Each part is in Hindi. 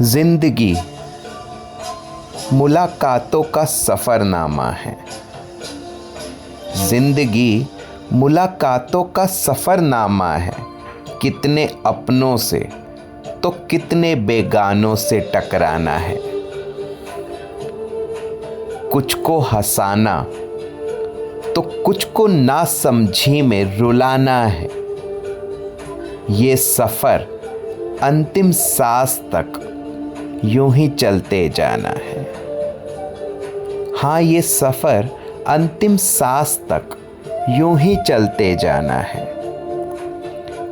जिंदगी मुलाकातों का सफ़रनामा है। जिंदगी मुलाकातों का सफ़रनामा है। कितने अपनों से तो कितने बेगानों से टकराना है। कुछ को हंसाना तो कुछ को नासमझी में रुलाना है। ये सफ़र अंतिम सांस तक यूं ही चलते जाना है। हाँ, ये सफ़र अंतिम सांस तक यूं ही चलते जाना है।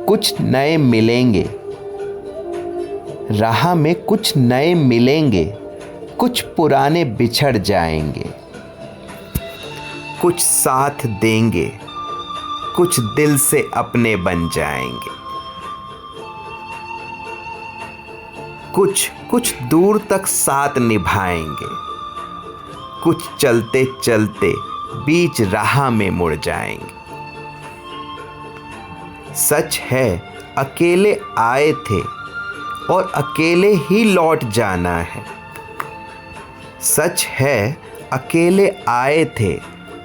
कुछ नए मिलेंगे राह में, कुछ नए मिलेंगे, कुछ पुराने बिछड़ जाएंगे। कुछ साथ देंगे, कुछ दिल से अपने बन जाएंगे। कुछ दूर तक साथ निभाएंगे, कुछ चलते चलते बीच राह में मुड़ जाएंगे। सच है अकेले आए थे और अकेले ही लौट जाना है। सच है अकेले आए थे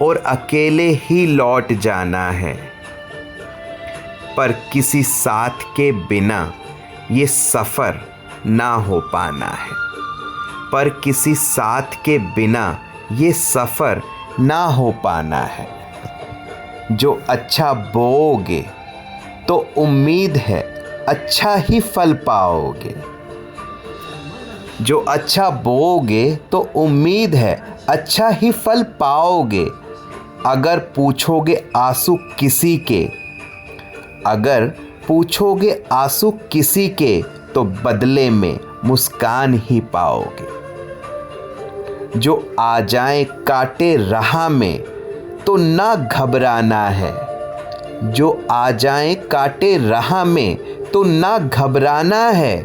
और अकेले ही लौट जाना है। पर किसी साथ के बिना ये सफ़र ना हो पाना है। पर किसी साथ के बिना ये सफ़र ना हो पाना है। जो अच्छा बोओगे तो उम्मीद है अच्छा ही फल पाओगे। जो अच्छा बोओगे तो उम्मीद है अच्छा ही फल पाओगे। अगर पूछोगे आंसू किसी के, अगर पूछोगे आंसू किसी के, तो बदले में मुस्कान ही पाओगे। जो आ जाए काटे राह में तो ना घबराना है। जो आ जाए काटे राह में तो ना घबराना है।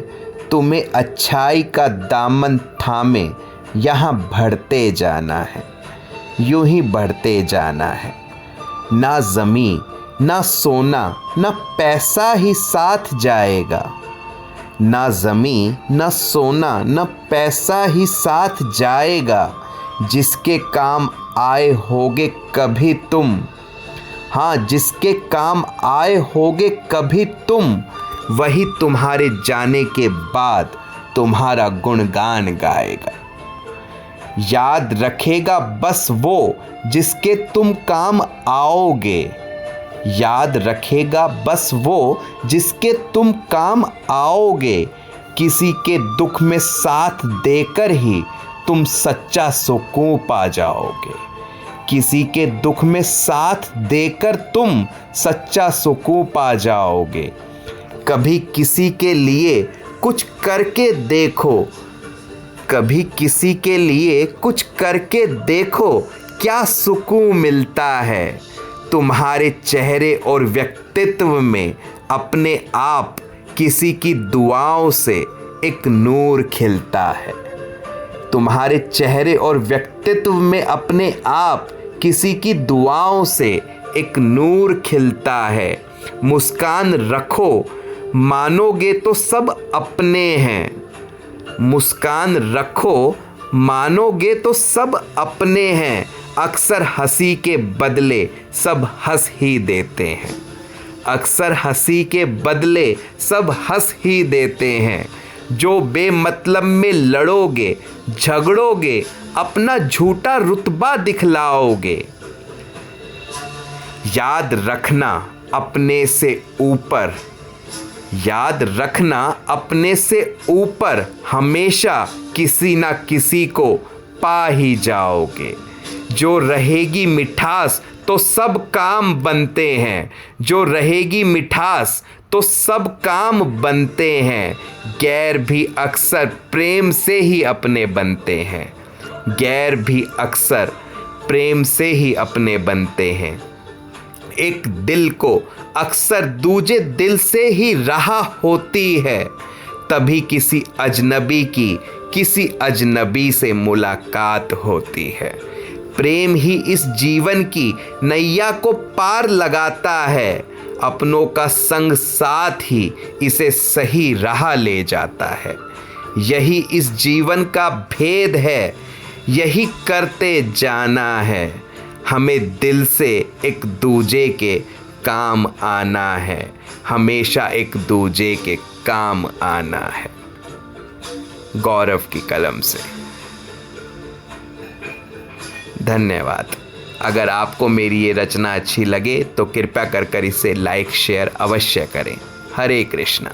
तुम्हें अच्छाई का दामन थामे यहाँ बढ़ते जाना है। यूं ही बढ़ते जाना है। ना ज़मीं ना सोना ना पैसा ही साथ जाएगा। ना ज़मीं ना सोना ना पैसा ही साथ जाएगा। जिसके काम आए होगे कभी तुम, हाँ, जिसके काम आए होगे कभी तुम, वही तुम्हारे जाने के बाद तुम्हारा गुणगान गाएगा। याद रखेगा बस वो जिसके तुम काम आओगे। याद रखेगा बस वो जिसके तुम काम आओगे। किसी के दुख में साथ देकर ही तुम सच्चा सुकून पा जाओगे। किसी के दुख में साथ देकर तुम सच्चा सुकून पा जाओगे। कभी किसी के लिए कुछ करके देखो, कभी किसी के लिए कुछ करके देखो, क्या सुकून मिलता है। तुम्हारे चेहरे और व्यक्तित्व में अपने आप किसी की दुआओं से एक नूर खिलता है। तुम्हारे चेहरे और व्यक्तित्व में अपने आप किसी की दुआओं से एक नूर खिलता है। मुस्कान रखो, मानोगे तो सब अपने हैं। मुस्कान रखो, मानोगे तो सब अपने हैं। अक्सर हंसी के बदले सब हंस ही देते हैं। अक्सर हंसी के बदले सब हंस ही देते हैं। जो बेमतलब में लड़ोगे झगड़ोगे, अपना झूठा रुतबा दिखलाओगे। याद रखना अपने से ऊपर, याद रखना अपने से ऊपर हमेशा किसी ना किसी को पा ही जाओगे। जो रहेगी मिठास तो सब काम बनते हैं। जो रहेगी मिठास तो सब काम बनते हैं। गैर भी अक्सर प्रेम से ही अपने बनते हैं। गैर भी अक्सर प्रेम से ही अपने बनते हैं। एक दिल को अक्सर दूजे दिल से ही राह होती है। तभी किसी अजनबी की किसी अजनबी से मुलाकात होती है। प्रेम ही इस जीवन की नैया को पार लगाता है। अपनों का संग साथ ही इसे सही राह ले जाता है। यही इस जीवन का भेद है, यही करते जाना है। हमें दिल से एक दूजे के काम आना है, हमेशा एक दूजे के काम आना है। गौरव की कलम से। धन्यवाद। अगर आपको मेरी ये रचना अच्छी लगे तो कृपया कर इसे लाइक शेयर अवश्य करें। हरे कृष्णा।